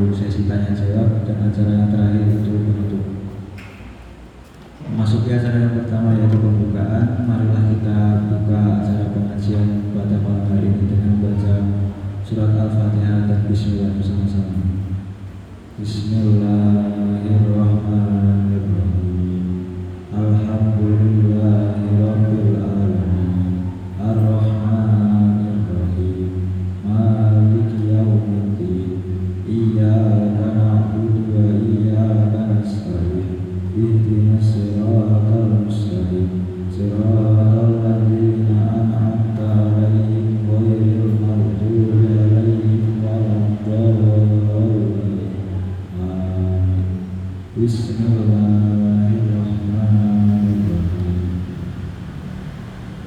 untuk sesi tanya jawab dan acara yang terakhir untuk penutup. Memasuki acara yang pertama yaitu pembukaan. Marilah kita buka acara pengajian pada malam hari ini dengan baca surat Al-Fatihah dan Bismillah bersama-sama. Bismillahirrahmanirrahim. Alhamdulillahirabbil alamin. Ar-Rahmanirrahim. Maliki yaumiddin. Iyyaka na'budu wa iyyaka nasta'in. Ihdinas siratal mustaqim. Siratal ladzina an'amta 'alaihim ghairil maghdubi 'alaihim waladdallin. Bismillahirrahmanirrahim.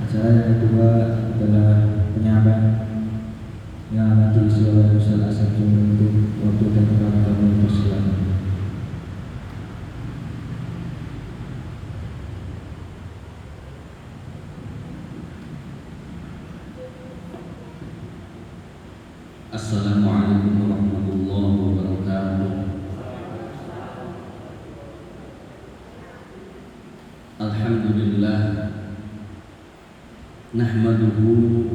Acara yang kedua adalah penyampaian yang akan diisi oleh Ustaz Asep untuk waktu dan tempat kami persilakan. Assalamualaikum warahmatullahi wabarakatuh. Alhamdulillah, nahmaduhu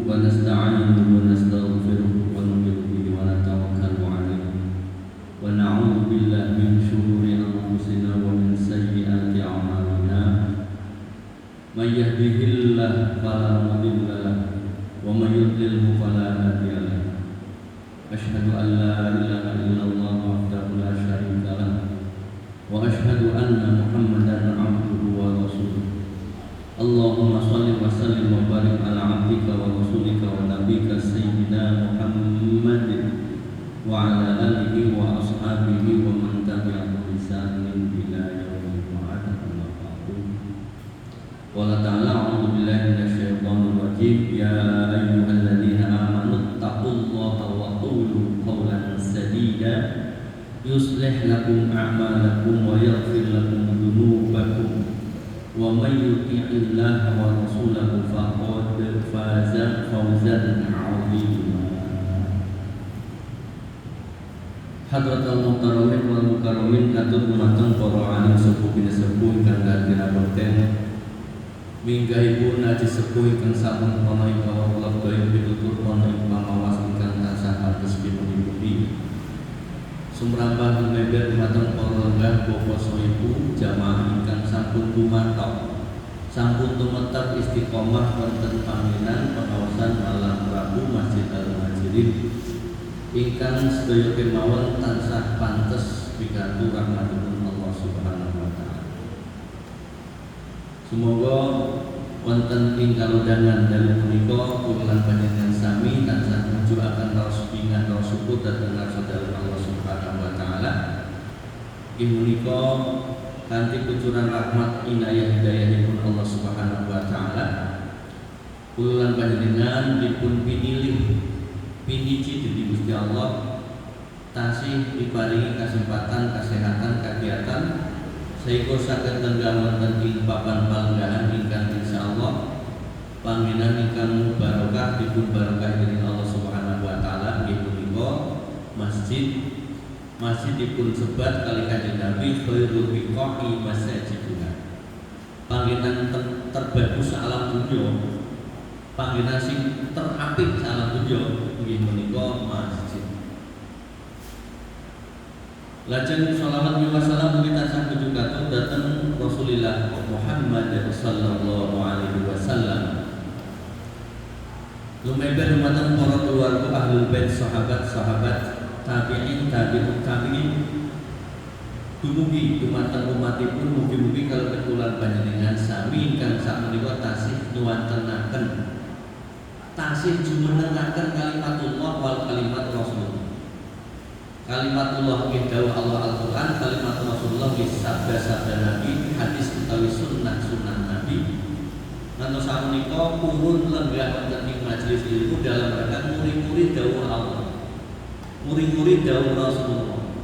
wa nasta'inuhu wa nastaghfiruhu wa nu'minu bihi wa natawakkalu 'alaihi wa na'udzu billahi min shururi anfusina wa min sayyiati a'malina. May yahdihillahu fala mudilla lahu wa may yudlilhu fala hadiya lahu. Asyhadu an la ilaha illallah wahdahu la syarika lahu wa asyhadu anna Muhammadan 'abduhu wa rasuluh. Allahumma shalli wa sallim wa barik ala 'abdika wa rasulika wa nabiyyika sayyidina Muhammadin wa ala alihi wa ashabihi wa man tabi'ahum bi ihsanin ila yaumil qiyamah. Amma ba'du. Qala ta'ala a'udzu billahi minasy syaithanir rajim. Ya ayyuhalladzina amanu taqullaha wa qulu qawlan sadida yuslih lakum a'malakum wa yaghfir lakum dhunubakum wa may yuti'illaha wa rasulahu faqad faza fawzan 'azima. Hadratul muhtaramin wal mukarramin katur dumateng para alim sepuh binesepuh ingkang kadhiraboten minggahipun aji sepuh ingkang sampun ana ing kawula daya pitutur ana ing pamawas ingkang tansah atus pinundi-pundi. Sumrambah lumeber dumateng para lenggah bapa ibu jamaah ingkang sampun tumatok sampun tumetep istiqomah wonten panggenan pengawasan Malam Prabu Masjid Al-Muhajirin ingkang sedaya kemawon tansah pantes pikantuk rahmatipun Allah Subhanahu wa taala. Semoga wonten ing kalodhangan dalu punika kula panjenengan sami tansah nuju akan raos pingan raos syukur dhateng saudara Allah Subhanahu wa taala. Ing punika kanthi kucuran rahmat inayah hidayahipun Allah Subhanahu wa taala kula panjenengan dipun pinilih piniji dening Gusti Allah tasih diparingi kesempatan kesehatan kegiatan sehingga saged tenggah wonten ing papan palenggahan ingkang insyaallah panggenan ingkang barokah dipun barokah dening Allah Subhanahu wa taala inggih punika masjid dipun sebat kali Kanjeng Nabi khairul biqa'i masajiduna. Panggenan terbagus alam dunya, panggenan sing terapik alam dunya inggih punika masjid. Lajeng shalawat wa salam kita tansah nuju katut dhateng Rasulillah Muhammad sallallahu alaihi wasallam. Lumeber dumateng para keluarga ahlul bait sahabat-sahabat tabi'in tabi'ut tabi'in dumugi dumateng umatipun mugi-mugi kalebet kula panjenengan sami ingkang sakmenika tasih nuwantenaken tasih jumenengaken kalimatullah wal kalimat Rasul. Kalimatullah nggih dawuh Allah Al-Qur'an, kalimat Rasulullah nggih sabda-sabda Nabi, hadis utawi sunnah-sunnah Nabi. Ngantos sapunika purun lenggah wonten ing majelis ilmu dalam rangka muri-muri dawuh Allah. Muri-muri dawuh Rasulullah.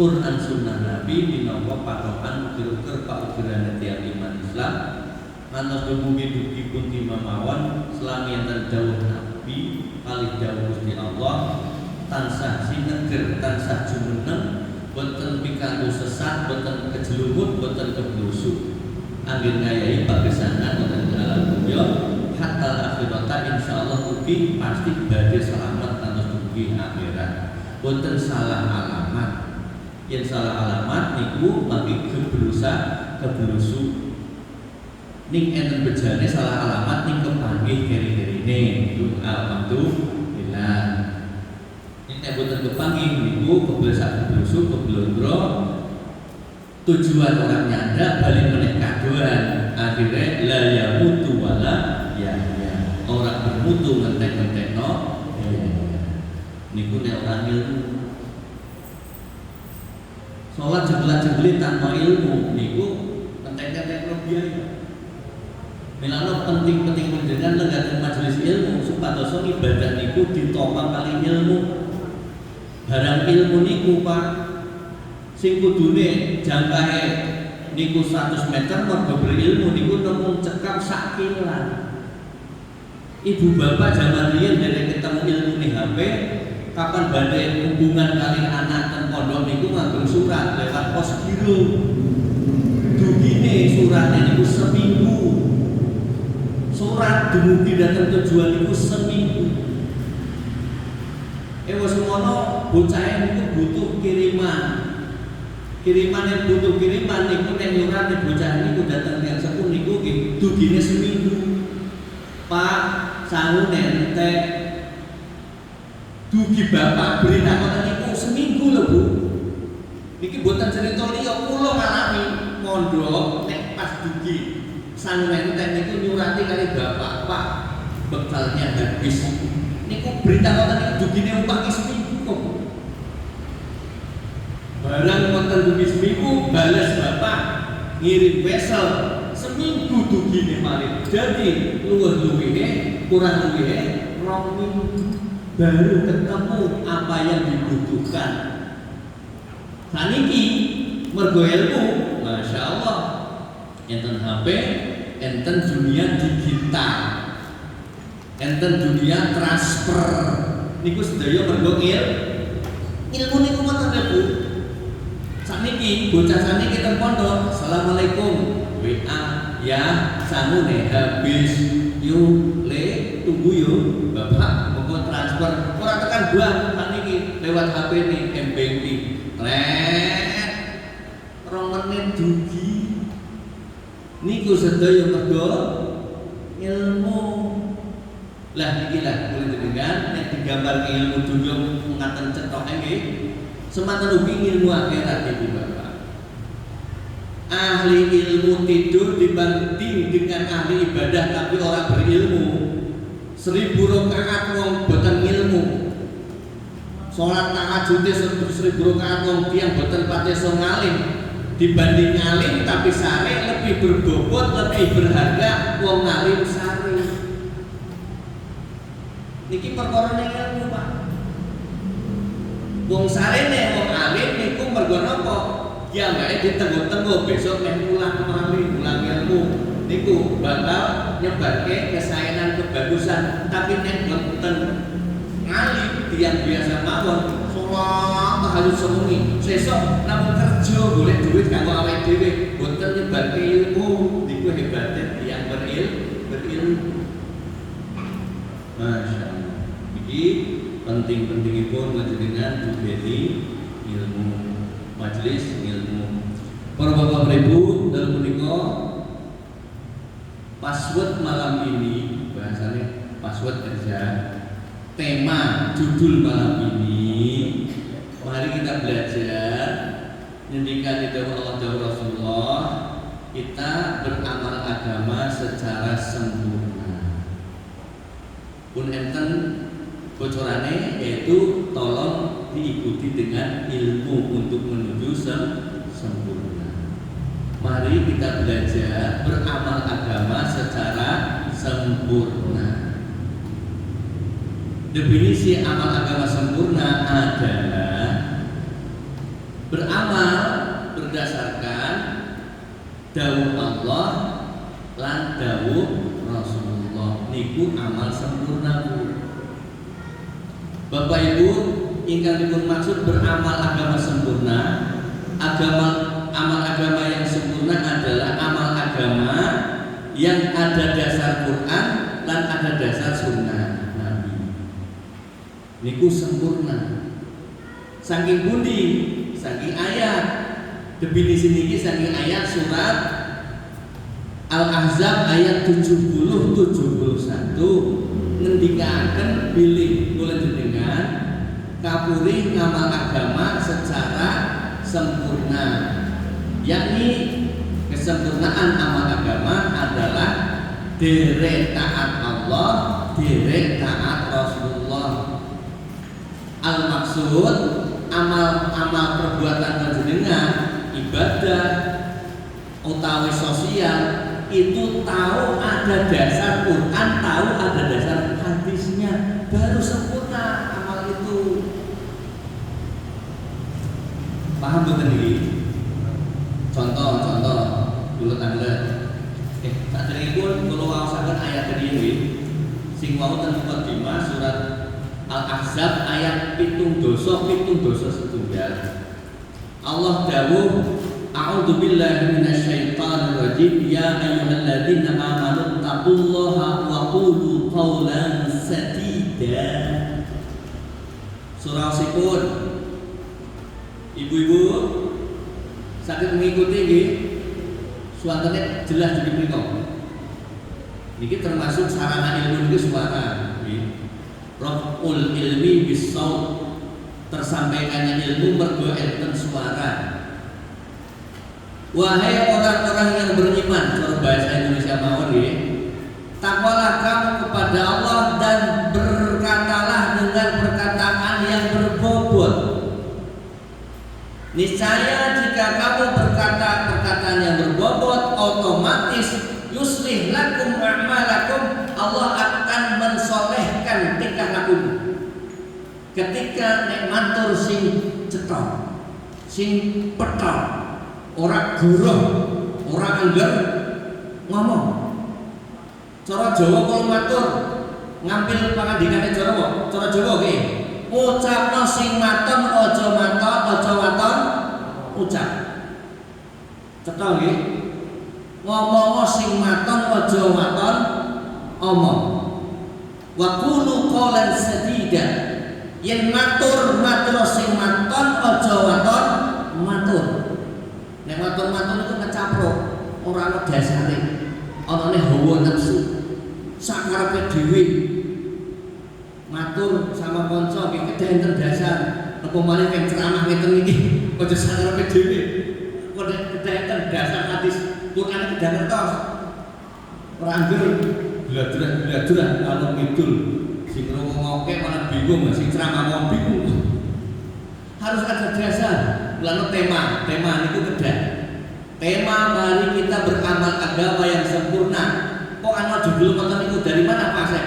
Quran sunnah Nabi minangka patokan ukur-ukur paukuran tiap iman Islam. Ngantos dumugi pun timamawon selami enten dawuh Nabi kalih dawuh Gusti Allah tansah sineger, tansah jumeneng, boten pikantuk sesat, boten kejelumut, boten keblusuk. Anggen ngayai pagesangan wonten dalam dunya hatta akhirata insyaallah ugi pasti badhe selamat kantos dugi akhirat. Boten salah alamat. Yen salah alamat niku mangke keblusuk. Ning enten bejane salah alamat ning kepanggih keri-kerine itu alhamdulillah. Ning nek boten kepanggih niku keblusuk keblondro tujuan orang nyanda balik menek kadoan akhirnya la yamutu wala ya orang bermutu ngentek-ngentekno niku nek orang ilmu salat jeblat-jeblit tanpa ilmu niku ngentek-ngentekno biaya. Milano penting-penting panjenengan lenggaken majelis ilmu supados ibadah niku ditopang kali ilmu. Barang ilmu niku Pak sing kudune jangkae niku 100 meter mergo berilmu niku namung cekap sak kilan. Ibu bapak zaman riyen dereng ketemu ilmu ning HP, kapan badhe hubungan kali anak ten pondok niku nganggo surat lewat pos giro. Dugine surate niku seminggu. Surat dumugi datang tujuan niku seminggu. Wis semono bocah niku butuh kiriman. Kiriman yang butuh kiriman niku nek nyurat bocah niku datang yang sepuh niku nggih dugine seminggu. Pak sangu entek dugi bapak beri takonan niku seminggu lho Bu. Niki boten cerita liya kula ngalami mondok nek pas dugi sangu entek niku nyurati kali bapak, Pak bekalnya habis. Niku berita takonan niku dugine upah seminggu kok. Barang wonten dugi seminggu balas bapak ngirim wesel seminggu dugine malih. Jadi luwih-luwihe kurang luwihe 2 minggu baru ketemu apa yang dibutuhkan. Saniki mergo ilmu, Masya Allah enten HP, enten dunia digital, enten dunia transfer. Niku sedaya mergo ilmu niku mboten Bu. Saniki bocah saniki teng pondok, Assalamualaikum, WA ya sangune habis yuk le tunggu yuk bapak mau transfer ora tekan bank saniki lewat HP nih M-Banking ret 2 menit dugi niku sedaya mergo ilmu. Lah niki lah kula jenengan nek digambar ilmu dunya ngaten cetok nggih sematan ugi ilmu akhirat Ibu Bapak. Ahli ilmu tidur dibanding dengan ahli ibadah tapi orang berilmu. 1000 rakaat wong boten ilmu. Salat tahajud 1000 rakaat wong tiyang boten pati iso ngalim. Dibanding ngalim tapi sare lebih berbobot, lebih berharga wong ngalim sare. Niki perkara ning ilmu Pak. Wong sarene wong alim niku mergo napa? Ya mbake ditenggo-tenggo besok nek mulang ilmu niku bakal nyebarke kesaenan kebagusan. Tapi nek boten ngalim tiyang biasa mawon salat tahajud sewengi sesuk namung kerja golek duit kanggo awake dhewe boten nyebarke ilmu niku hebate tiyang berilmu. Masya Allah. Iki penting-pentingipun panjenengan dugeni ilmu majelis ilmu. Para Bapak Ibu dalam menika password malam ini bahasanya password kerja. Tema judul malam ini mari kita belajar ngendikan dawuh Allah dawuh Rasulullah kita beramal agama secara sempurna. Pun enten bocorane yaitu tolong diikuti dengan ilmu untuk menuju sempurna. Mari kita belajar beramal agama secara sempurna. Definisi amal agama sempurna adalah beramal berdasarkan dawuh Allah lan dawuh Rasulullah niku amal sempurna Bu. Bapak Ibu ingkang dipun maksud beramal agama sempurna. Amal agama yang sempurna adalah amal agama yang ada dasar Quran dan ada dasar sunnah Nabi. Niku sempurna. Saking pundi? Saking ayat. Definisi niki saking ayat surat Al-Ahzab ayat 70-71 ngendikaken bilih kula jenengan kapuri ngamal agama secara sempurna, yakni kesempurnaan amal agama adalah derek taat Allah, derek taat Rasulullah. Al-maksud amal perbuatan panjenengan ibadah utawi sosial itu tahu ada dasar Quran, tahu ada dasar hadisnya, baru sempurna amal itu. Paham betul ini? Contoh dulu tangga. Tak terikun kalau wawasakan ayat ini, sing wau ten mukadimah surat Al-Ahzab ayat 7 dosa setunggal. Allah dawuh, a'udzu billahi minasyaitonir rajim, ya ayyuhalladzina amanu taqullaha wa qulu qawlan sadida. Surah Sipun. Ibu-ibu sakit mengikuti nggih. Suaranya jelas jadi mriko. Niki termasuk sarana ilmu niki suara nggih. Raf'ul ilmi bis-shaut, tersampaikannya ilmu mergo enten suara. Wahai orang-orang yang beriman, kalau bahasa Indonesia mawon nggih, takwalah kamu kepada Allah dan berkatalah dengan perkataan yang berbobot. Niscaya jika kamu berkata perkataan yang berbobot, otomatis yuslih lakum a'malakum, Allah akan mensolehkan tingkah lakumu. Ketika nek matur sing cetok, sing petok, ora guruh, ora angger ngomong. Cara Jawa kalau matur ngambil pangandikane Jawa, cara Jawa nggih. Ucapno sing maton aja waton ucap. Cetha nggih. Ngomong sing maton aja waton omong. Wa qulu qawlan sadida. Yen matur sing maton aja waton matur. Nek matur itu kecapruk, ora ana dasare. Anane hawa nafsu. Sakarepe dhewe. Matur sama kanca nggih kedah enten dasar. Apa malih kang ceramah ngeten iki aja sakarepe dhewe. Kedah enten dasar hadis Quran kedah ngertos. Ora angger bladra kalau ngidul sing ngrungokke malah bingung, sing ceramah mau bingung. Harus ada dasar. Lalu tema niku kedah. Tema mari kita beramal agama yang sempurna. Kok ana judul ngoten niku dari mana Pak Sek?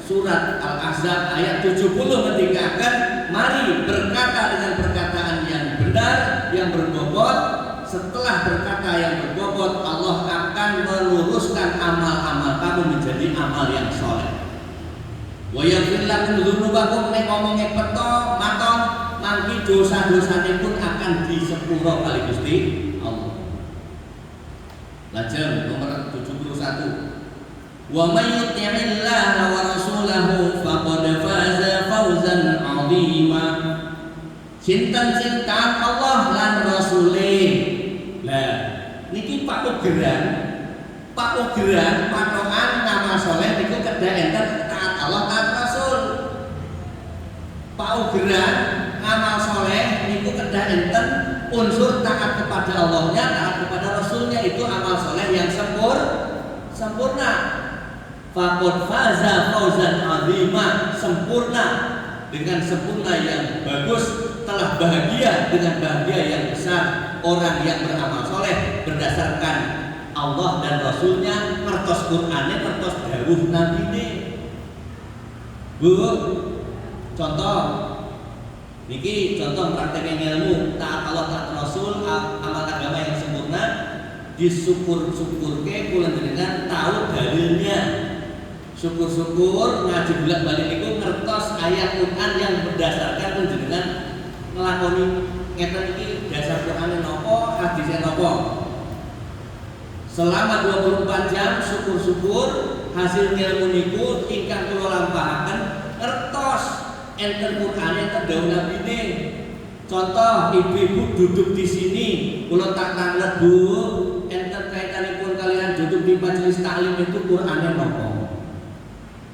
Surat Al-Ahzab ayat 70 mengatakan, mari berkata dengan perkataan yang benar, yang berbobot. Setelah berkata yang berbobot, Allah akan meluruskan amal-amal kamu menjadi amal yang soleh. Wa yaghfir lakum dzunubakum, nek ngomongnya peto, maton, mangki dosa-dosane pun akan disepuro kali Gusti Allah. Lajeng nomor 71. Wa may yuti'illaha wa rasulahu faqad faza fawzan 'azima. Sinten sing taat Allah lan rasule. Lah niki patogeran patokan nama saleh niku kedah enten taat Allah taat Rasul. Patogeran amal saleh niku kedah enten unsur taat kepada Allahnya, taat kepada Rasulnya, itu amal saleh yang sempurna. Faqad faza fawzan 'azima, sempurna dengan sempurna yang bagus, telah bahagia dengan bahagia yang besar orang yang beramal soleh berdasarkan Allah dan Rasulnya, kertas Qur'annya, kertas dawuh Nabi ini. Bu, contoh niki contoh prakteknya ilmu taat Allah taat Rasul, amal agama yang sempurna disyukur-syukurke kula jenengan tahu dalilnya. Syukur syukur-syukur ngaji bolak-balik niku ngertos ayat Quran yang berdasarkan panjenengan nglakoni ngeten iki dasar Qur'ane napa, hadise napa. Selama 24 jam syukur-syukur hasil ilmu niku ingkang kula lampahaken ngertos enten Qur'ane enten dawuh nabine. Contoh ibu-ibu duduk di sini, kula tak tanglet Bu, enten kaitanipun kalian duduk di majelis taklim itu Qur'ane napa?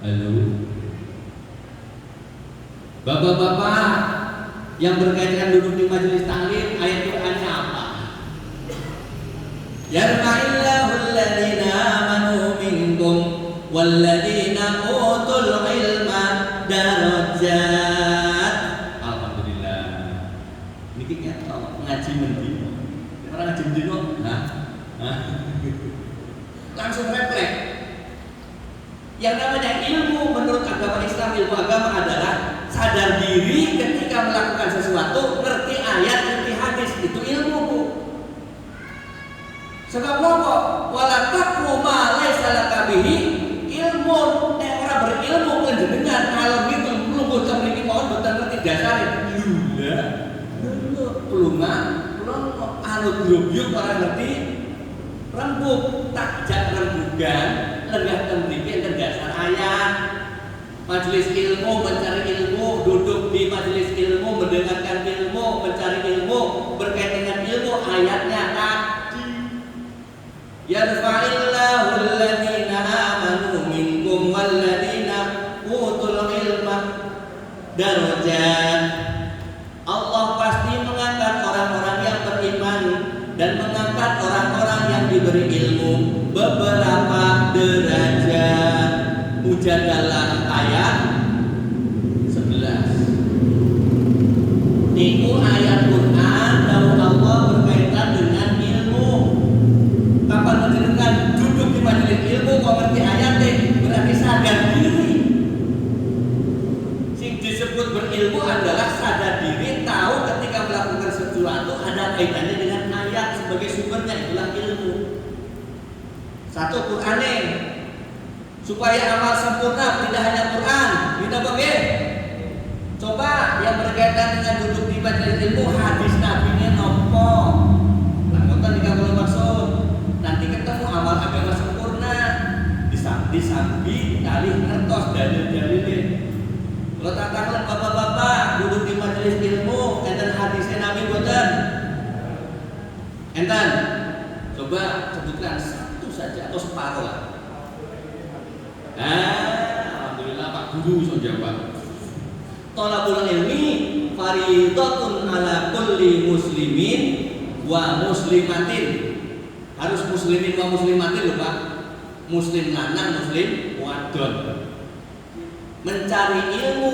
Halo. Bapak-bapak yang berkaitan duduk di majelis taklim, ayat Qur'annya apa? Yarfa'illahu alladhina amanu minkum walladzina utul ilma darajat. Alhamdulillah. Niki ketok ngaji mendino. Ora ngaji mendino, langsung refleks. Yang namanya ilmu menurut agama Islam, ilmu agama adalah sadar diri ketika melakukan sesuatu, ngerti ayat, ngerti hadis, itu ilmu Bu. Sebab apa? Wala taqfu ma laisa laka bihi ilmu. Ora berilmu panjenengan kalau gitu mlungguh teng mriki mawon boten ngerti dasare. Lha, pelungan, anut grubyuk ora ngerti rembug, takjak rembugan, lenggah teng mriki enten dasar ayat. Majelis ilmu, mencari ilmu, duduk di majelis ilmu, mendengarkan ilmu, mencari ilmu, berkaitan dengan ilmu, ayatnya tadi. Yarfa'illahu alladhina amanu minkum walladzina utul ilma darajat. Allah pasti mengangkat orang-orang yang beriman dan mengangkat orang-orang yang diberi ilmu beberapa derajat. Mujadalah ayat 11. Niku ayat Quran dawuh Allah berkaitan dengan ilmu. Kapan panjenengan duduk di majelis ilmu kok ngerti ayat berarti sadar diri. Sing disebut berilmu adalah sadar diri, tahu ketika melakukan sesuatu ada kaitannya dengan ayat sebagai sumbernya, itulah ilmu. Satu Qur'ane. Supaya amal sempurna tidak hanya Quran, kita pakai. Coba yang berkaitan dengan duduk di majelis ilmu, hadis Nabi-nya nopo. Langkotan dikabul maksud. Nanti ketemu amal agama sempurna. Disambi kali ngertos dalil-dalilnya. Kalau tak takut bapak-bapak duduk di majelis ilmu, enten hadisnya Nabi boten. Enten. Coba sebutkan satu saja atau separuh lah. Alhamdulillah Pak Guru bisa jawab. Thalabul ilmi faridatun ala kulli muslimin wa muslimatin. Harus muslimin wa muslimatin lho Pak. Muslim lanang, muslim wadon. Mencari ilmu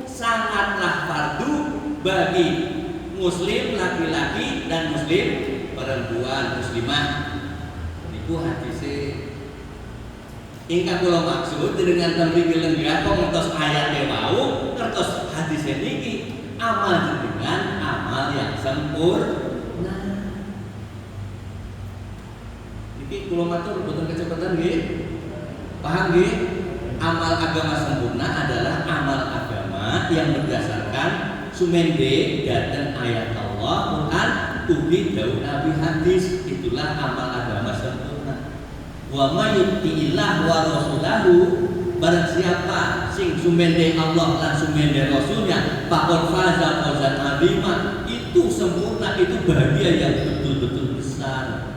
sangatlah fardu bagi muslim laki-laki dan muslim perempuan muslimah. Niku hadise ingkang kula maksud dengan temriki lenggah kok ngertos ayate wau, ngertos hadis niki, amal dengan amal yang sempurna. Niki kula matur boten kecepatan nggih. Paham nggih? Amal agama sempurna adalah amal agama yang berdasarkan sumende dan ayat Allah, Quran, ugi dawuh Nabi, hadis, itulah amal agama sempurna. Wa may yuti'illah wa rasulahu, barang siapa sing sumende Allah lan sumende Rasulnya, faqad faza fawzan azima, itu sempurna, itu bahagia yang betul-betul besar.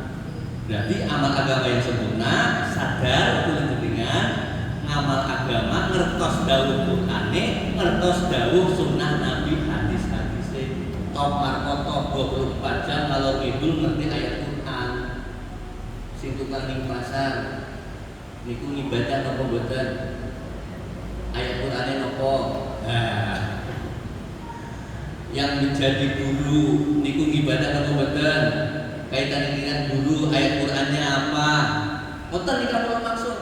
Berarti amal agama yang sempurna sadar dengan amal agama, ngertos dawuh Qur'ane, ngertos dawuh sunnah Nabi, hadis-hadise. Top markoto 24 jam kalau ngidul ngerti ayat Qur'an. Sing tukang ning pasar niku ibadah napa mboten? Ayat Qur'ane napa? Yang menjadi guru niku ibadah napa mboten? Kaitan dengan guru, ayat Qur'annya apa? Mboten nika maksud.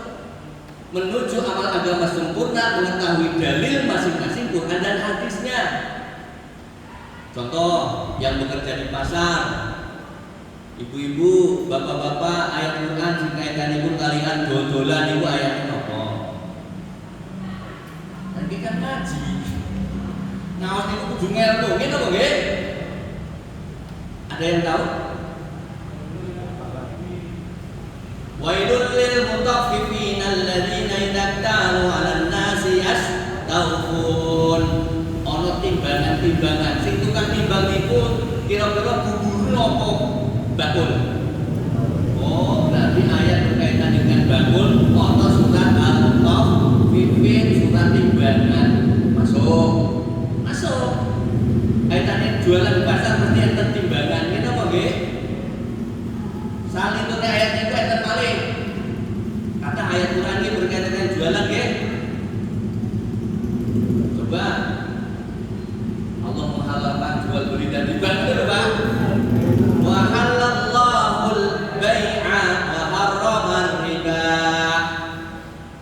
Menuju amal agama sempurna mengetahui dalil masing-masing Quran dan hadisnya. Contoh yang bekerja di pasar, ibu-ibu, bapak-bapak, ayat Quran sing kaitanipun kalian dodolan niku ayatnya napa? Iki kan ngaji. Ngaos niku kudu ngelmu, ngene apa nggih? Ada yang tahu? Wailul lil mutaffifin alladzina idza kanu 'alan nasi yastawfun. Ana timbangan-timbangan sing tukang timbang niku kira-kira bubur apa bakul. Oh, berarti ayat berkaitan dengan bakul ana surat Al-Mutaffifin, surat timbangan. Masuk. Kaitannya jualan di pasar mesti ada timbangan. Kita apa nggih? Salin itu ayatnya itu ayat paling. Kata ayat Quran ini berkaitan dengan jualan nggih. Coba Allah menghalalkan jual beli dan riba, betul Pak? Wa halallahul bai'a wa harraman riba.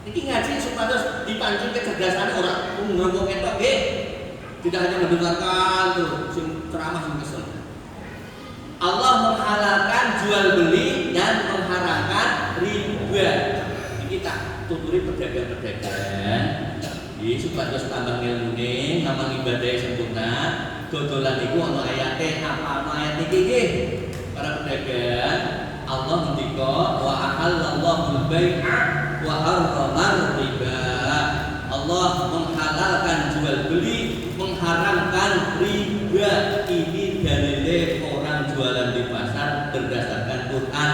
Ini ngaji supaya dipancing kecerdasan orang. Ngomong ketok nggih. Tidak hanya mendengarkan tuh sing ceramah sing kesel. Allah menghalalkan jual beli dan mengharamkan riba. Ini kita tuturi pedagang-pedagang. Iki supaya tambah ilmune, ngamal ibadah sempurna. Dodolan iku ana ayate apa ayat iki nggih. Para pedagang, Allah ngendika wa ahallallahu al-bai'a wa harrama riba. Allah menghalalkan jual beli, mengharamkan riba. Ini dalile orang jualan di pasar berdasarkan Quran.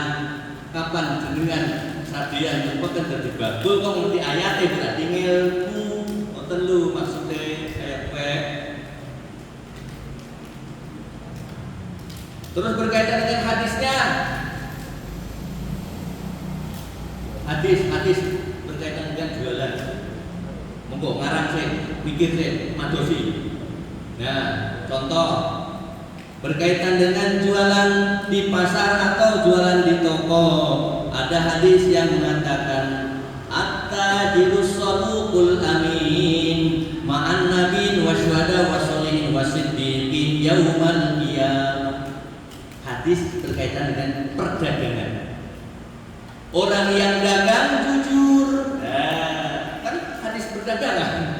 Kapan jenengan sadian mboten dadi bakul kok ngerti ayate berarti ngilmu. Ngoten lho maksude kayak pek. Terus berkaitan dengan hadisnya. Hadis berkaitan dengan jualan. Monggo ngarang sih, mikir sih, madosi. Nah, contoh berkaitan dengan jualan di pasar atau jualan di toko. Ada hadis yang mengatakan at-tajirus saduqul amin ma'an nabiyyin wa syuhada wa sholihin wa siddiqin yaumal qiyamah. Hadis berkaitan dengan perdagangan. Orang yang dagang jujur. Dagangan.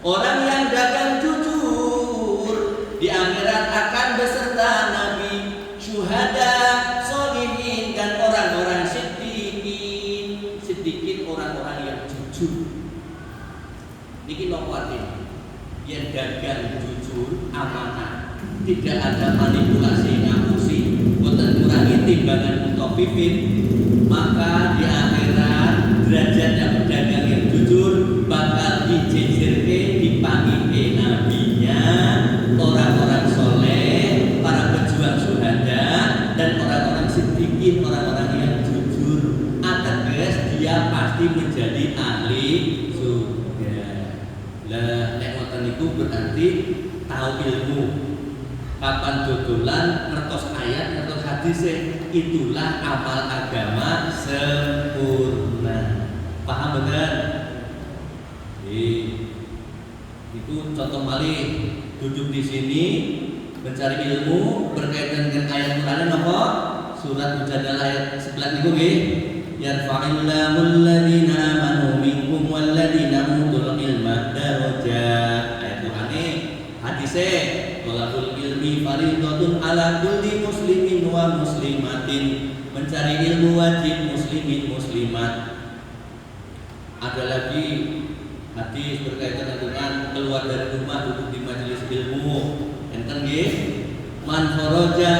Orang yang dagang jujur di akhirat akan beserta nabi, syuhada, sholihin dan orang-orang siddiqin. Siddiqin orang-orang yang jujur. Niki nopo artine? Yang dagang jujur, amanah, tidak ada manipulasi ngapusi, boten kurangi timbangan mutaffifin, maka di akhirat derajatnya pedagang yang jujur bakal dijejirke dipanggilke nabinya, orang-orang soleh, para pejuang syuhada dan orang-orang siddiqin, orang-orang yang jujur. Ateges dia pasti menjadi ahli surga. Lah nek ngoten niku berarti tahu ilmu. Kapan dodolan ngertos ayat ngertos hadis, itulah amal agama sempurna. Paham betul? Itu contoh malih duduk di sini mencari ilmu berkaitan dengan ayat Quran apa? Surat Mujadalah ayat 11 niku nggih. Yarfa'illahu alladziina aamanu minkum walladziina utul ilma darajat. Ayat Qur'ane hadise thalabul ilmi fardhatun ala kulli muslimin wa muslimatin. Mencari ilmu wajib muslimin muslimat. Ada lagi hadis berkaitan dengan keluar dari rumah duduk di majelis ilmu. Enten nggih, man kharaja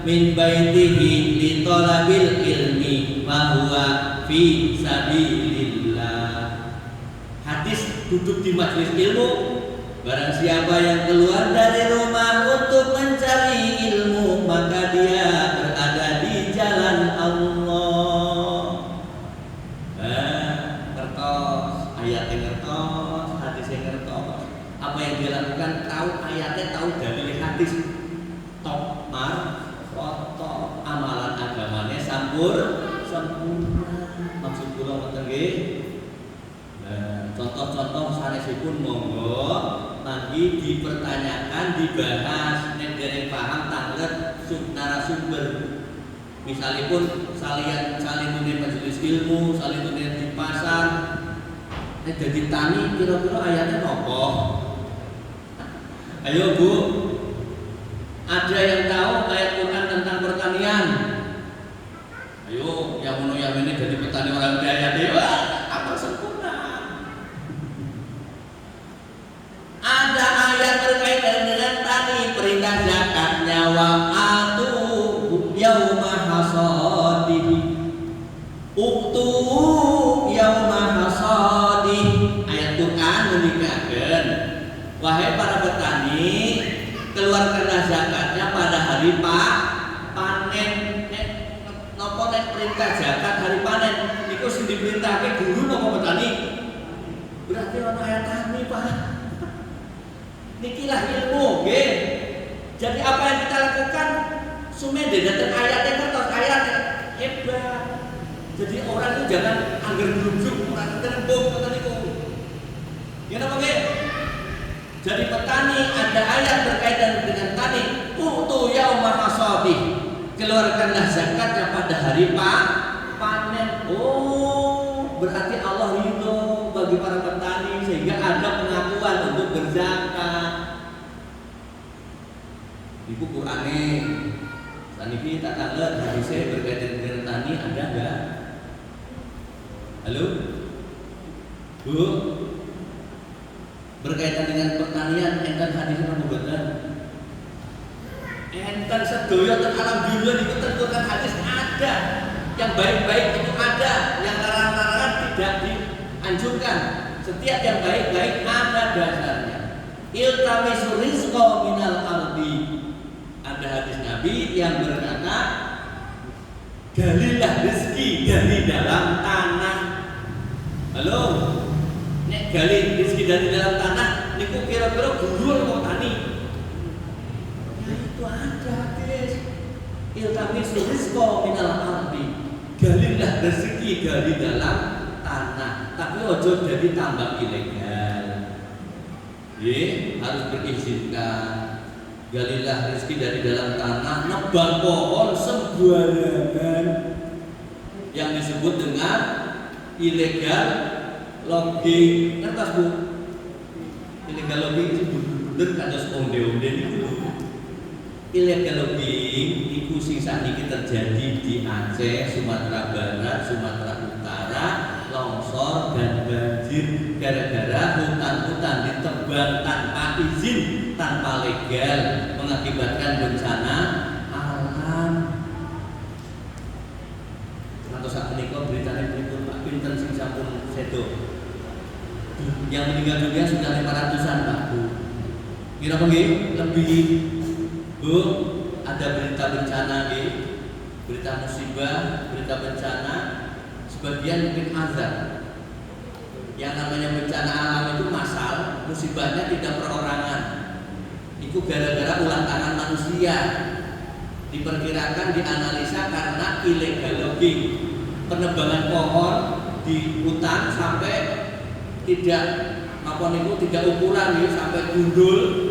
min baitihi li talabil ilmi fa huwa fi sabilillah. Hadis duduk di majelis ilmu, barang siapa yang keluar dari rumah untuk mencari ilmu, maka dia berada di jalan Allah. Ayatnya ngertos, hadisnya ngertos. Apa yang dia lakukan? Tahu ayatnya, tahu dalil hadis. Top foto amalan agamanya sempurna. Maksud kula ngoten nggih. Nah, contoh-contoh sanesipun monggo lagi dipertanyakan, dibahas, nek dereng paham tanglet narasumber. Misalipun salin majelis ilmu, salin di pasar. nek dadi tani kira-kira ayatnya nopo? Ayo Bu, ada yang tahu ayat Quran tentang pertanian? Ayo, yang mau yang ini jadi petani orang kaya dewa, apa sempurna? Ada ayat berkaitan dengan tani, perintah zakatnya wa atu yauma hasadihi. Uktu yauma hasadihi. Ayat Quran menikahkan, wahai para petani, keluarkanlah zakatnya pada hari panen. Nopo nek perintah zakat hari panen niku sing diperintahke guru napa petani? Berarti ana ayat tani, Pak. Nikilah ilmu, nggih. Jadi apa yang kita lakukan sumede datang ayatnya kertas ayatnya hebat. Jadi orang itu jangan anggar grujuk ora terembung ngoten niku. Ya napa nggih? Jadi petani ada ayat berkaitan dengan tani, utu yauma hasadih. Keluarkanlah zakatnya pada hari panen. Oh, berarti Allah ridho bagi para petani sehingga ada pengakuan untuk berzakat. Ibu Qur'ane saniki tak kangen hadisnya berkaitan dengan tani ada enggak? Halo? Bu? Berkaitan dengan pertanian enten hadisnya apa mboten? Enten sedoyo teng alam dunia niku tentukan hadis ada. Yang baik-baik itu ada, yang larang-larangan tidak dianjurkan. Setiap yang baik-baik ada dasarnya. Iltamisu rizqa minal ardi. Ada hadis Nabi yang berkata, galilah rezeki dari dalam tanah. Halo? Nek gali rezeki dari dalam tanah niku kira-kira guru mau tani. Itu ada guys. Iltamis rizqa minal ardi. Galilah rezeki dari dalam tanah. Tapi ojo jadi tambak ilegal. Harus berizinkan. Galilah rezeki dari dalam tanah. Nebang pohon sembarangan yang disebut dengan ilegal logging. Ngertos Bu? Ilegal logging itu bener kados onde-onde itu. Illegal logging iku sing sakniki terjadi di Aceh, Sumatera Barat, Sumatera Utara, longsor dan banjir gara-gara hutan-hutan ditebang tanpa izin, tanpa legal, mengakibatkan bencana alam. Ngantos sak menika beritane pripun Pak, pinten sing sampun sedo? Yang meninggal dunia sudah 500-an Pak Bu. Kira-kira nggih lebih. Bu, ada berita bencana nih, berita musibah, berita bencana, sebagian mungkin azab. Yang namanya bencana alam itu massal, musibahnya tidak perorangan. Itu gara-gara ulah tangan manusia. Diperkirakan dianalisa karena illegal logging, penebangan pohon di hutan sampai tidak tidak ukuran nih, sampai gundul.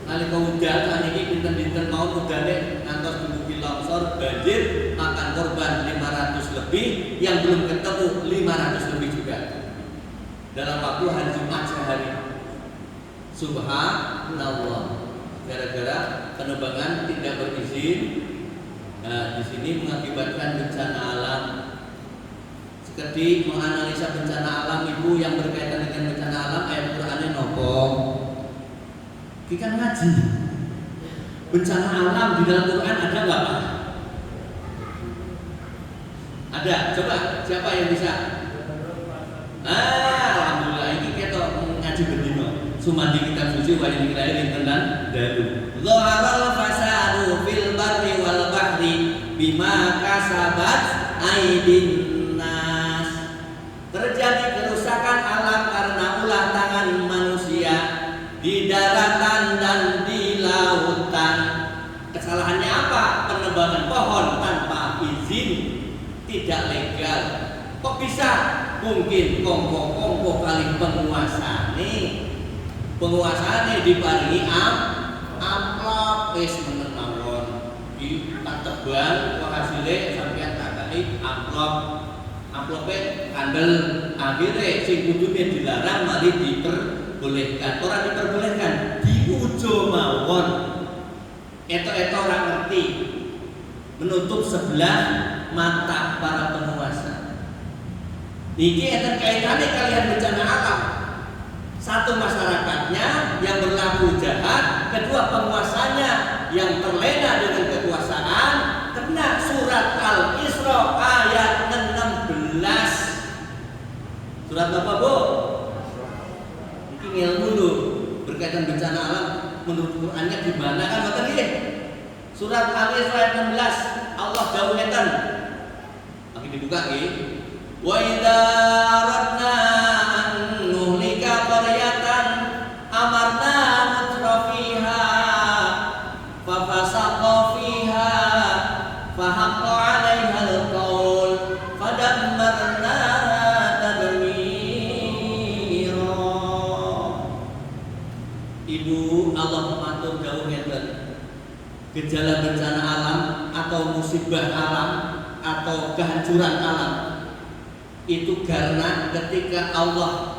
Nalika hujan saniki pinten-pinten mau udane ngantos dumugi longsor, banjir, makan korban 500 lebih, yang belum ketemu 500 lebih juga. Dalam waktu hari Jumat sehari. Subhanallah. Gara-gara penebangan tidak berizin. Nah, di sini mengakibatkan bencana alam. Seperti menganalisa bencana alam Ibu yang berkaitan dengan bencana alam, ayat Qur'ane nopo? Kita ngaji bencana alam di dalam Quran ada nggak Pak? Ada, coba siapa yang bisa? Alhamdulillah ini kita ngaji berdino. Sumandi kitab suci wa yang dikirai tenan dalu. Zaharal fasadu fil barri wal bahri bima kasabat aidin nas. Terjadi kerusakan alam karena ulah tangan manusia di daratan dan di lautan. Kesalahannya apa? Penebangan pohon tanpa izin, tidak legal. Kok bisa? Mungkin kongko kali penguasane diparingi amplop wis meneng mawon. Di tak tebang kok hasilnya sampeyan tak kali amplop Amplope kandel akhirnya sing kudune dilarang mari diperbolehkan. Ora diperbolehkan, diujo mawon. Eto-eto ora ngerti. Menutup sebelah mata para penguasa. Niki enten kaitane kalian bencana alam. Satu masyarakatnya yang berlaku jahat, kedua penguasanya yang terlena dengan kekuasaan. Kena surat Al-Isra ayat 16. Surat apa, Bu? Mungkin ilmu dulu berkaitan bencana alam menurut Qur'annya gimana kan ngoten nggih? Surat Al-Isra ayat 16 Allah dawuh ngeten. Lagi dibuka nggih. Wa idza aradna an nuhlika qaryatan amarna mutrafiha fa fasaqa fiha fa haqqa 'alaiha al-qaul fadammarna tadmira. Ibu Allah matur dawuh ngeten. Gejala bencana alam atau musibah alam atau kehancuran alam itu karena ketika Allah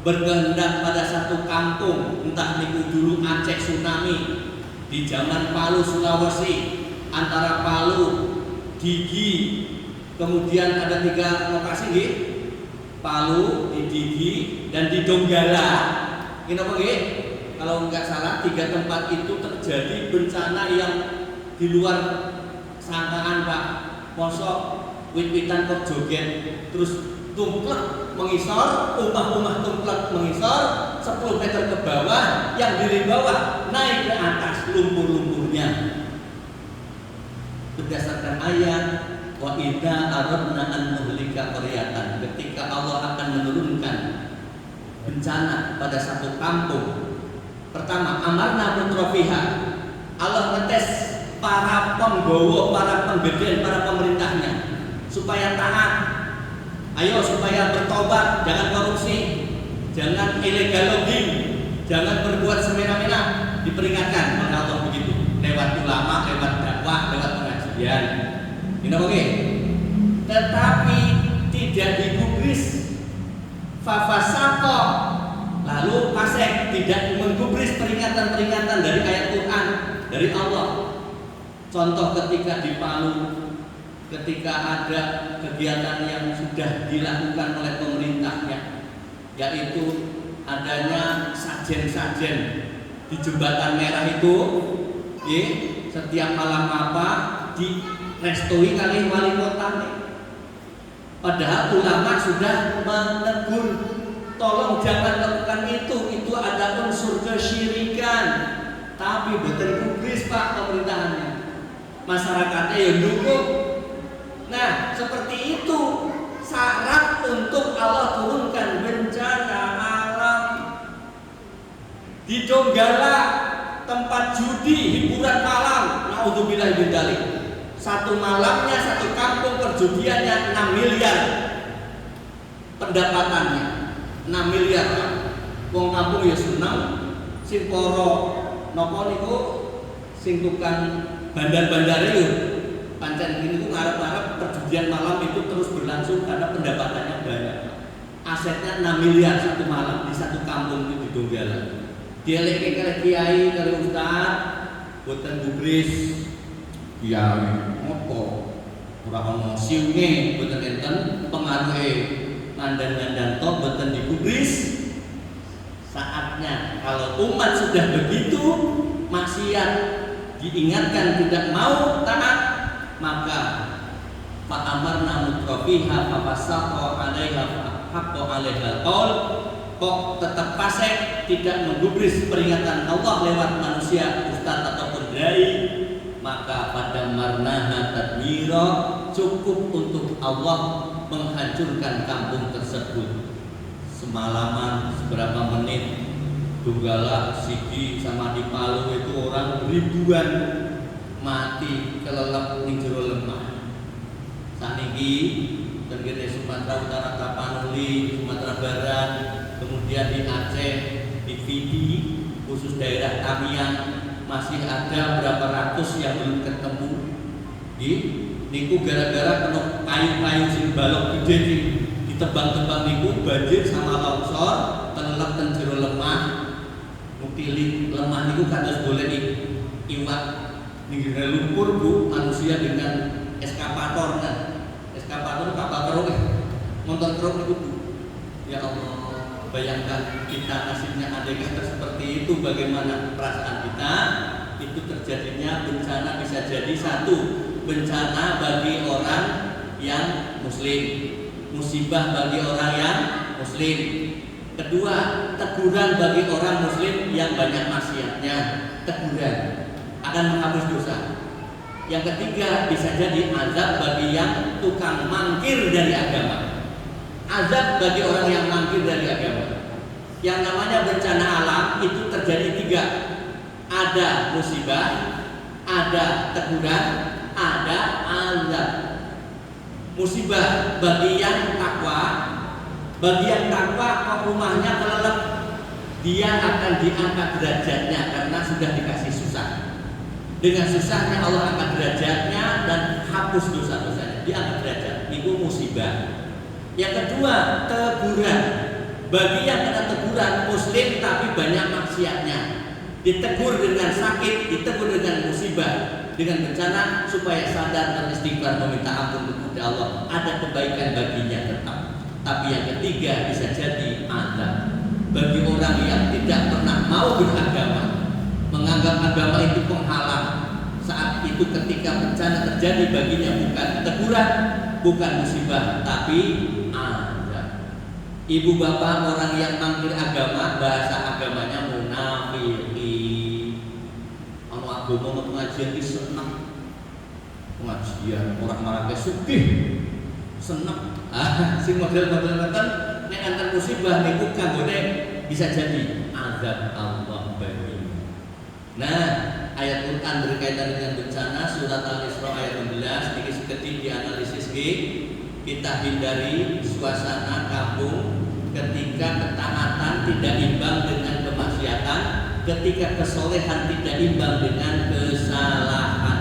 berkehendak pada satu kampung, entah niku dulu Aceh tsunami, di zaman Palu Sulawesi, antara Palu, Digi, kemudian ada 3 lokasi nggih. Palu, di Digi dan di Donggala. Ini apa nggih? Kalau nggak salah 3 tempat itu terjadi bencana yang di luar sangkaan, Pak. Mosok wit-witan kok joget terus tumplek mengisor, umah-umah tumplek mengisor 10 meter ke bawah, yang dari bawah naik ke atas lumpur-lumpurnya. Berdasarkan ayat wa idza aradna an nuhlika qaryatan, ketika Allah akan menurunkan bencana pada satu kampung, pertama amarna mutrafiha, Allah ngetes para penggawa, para penggeden, para pemerintahnya supaya taat. Ayo supaya bertobat, jangan korupsi, jangan illegal logging, jangan berbuat semena-mena. Diperingatkan oleh Allah begitu, lewat ulama, lewat dakwah, lewat pengajian. Ini oke. Tetapi tidak digubris, fafasaqo, lalu pasek, tidak menggubris peringatan-peringatan dari ayat Quran, dari Allah. Contoh ketika di Palu, ketika ada kegiatan yang sudah dilakukan oleh pemerintahnya, yaitu adanya sajen-sajen di jembatan merah itu, setiap malam apa direstui kali wali kota. Padahal ulama sudah menegur, tolong jangan lakukan itu ada unsur kesyirikan. Tapi betul kubris Pak pemerintahannya, masyarakatnya yang dukung. Nah, seperti itu syarat untuk Allah turunkan bencana alam. Di Donggala, tempat judi, hiburan malam, naudzubillah min dzalik. Satu malamnya, satu kampung perjudiannya 6 miliar pendapatannya. 6 miliar. Wong kampung ya senang, sing para napa niku sing tukang bandar-bandar itu pancen ini ku ngarep-ngarep perjudian malam itu terus berlangsung karena pendapatannya banyak. Asetnya 6 miliar satu malam di satu kampung itu di Donggala. Dieleke kali kiai, kali ustaz, boten gubris. Kiai ngopo? Ora ono siunge, boten enten pengaruhe mandan-mandan tok boten digubris. Saatnya kalau umat sudah begitu maksiat, diingatkan tidak mau taat, maka fa amarna mutrafiha fa fasaqa 'alaiha haqqo 'alaihal qaul, kok tetap fasik, tidak menggubris peringatan Allah lewat manusia, ustaz ataupun dai, maka pada marnaha tadmira, cukup untuk Allah menghancurkan kampung tersebut. Semalaman seberapa menit Donggala, Sigi sama di Palu itu orang ribuan mati kelelep ning jero lemah. Saniki ten kene Sumatera Utara, Tapanuli, Sumatera Barat, kemudian di Aceh, di Pidi, khusus daerah Tamiang masih ada berapa ratus yang belum ketemu. niku gara-gara kena kayu-kayu sing balok gede ditebang-tebang niku banjir sama longsor telelep ten jero lemah mukili lemah niku kados golek iwak ning lumpur Bu manusia dengan eskapator eskapator kapal keruk motor keruk niku Bu. Ya Allah, bayangkan kita nasibnya andaikan seperti itu bagaimana perasaan kita. Itu terjadinya bencana bisa jadi satu bencana bagi orang yang muslim, musibah bagi orang yang muslim. Kedua, teguran bagi orang muslim yang banyak maksiatnya, teguran akan menghapus dosa. Yang ketiga, bisa jadi azab bagi yang tukang mangkir dari agama. Azab bagi orang yang mangkir dari agama. Yang namanya bencana alam itu terjadi tiga. Ada musibah, ada teguran, ada azab. Musibah bagi yang takwa, rumahnya kelelep, dia akan diangkat derajatnya karena sudah dikasih susah. Dengan susahnya Allah angkat derajatnya dan hapus dosa-dosanya, diangkat derajat. Itu musibah. Yang kedua, teguran. Bagi yang kena teguran muslim tapi banyak maksiatnya, ditegur dengan sakit, ditegur dengan musibah, dengan bencana supaya sadar dan istighfar meminta ampun kepada Allah. Ada kebaikan baginya tetap. Tapi yang ketiga bisa jadi azab bagi orang yang tidak pernah mau beragama, menganggap agama itu penghalang. Saat itu ketika bencana terjadi baginya bukan teguran, bukan musibah, tapi azab. Ibu bapak orang yang mangkir agama, bahasa agamanya munafiki. Anu agama pengajian iki seneng. Pengajian orang malah sugih. Seneng. Sing model-model ngoten nek antar musibah niku kanggone bisa jadi azab Allah bagi. Nah, ayat Quran berkaitan dengan bencana surat Al-Isra ayat 16 niki sekedhik dianalisis kita hindari suasana kampung ketika ketaatan tidak imbang dengan kemaksiatan, ketika kesolehan tidak imbang dengan kesalahan.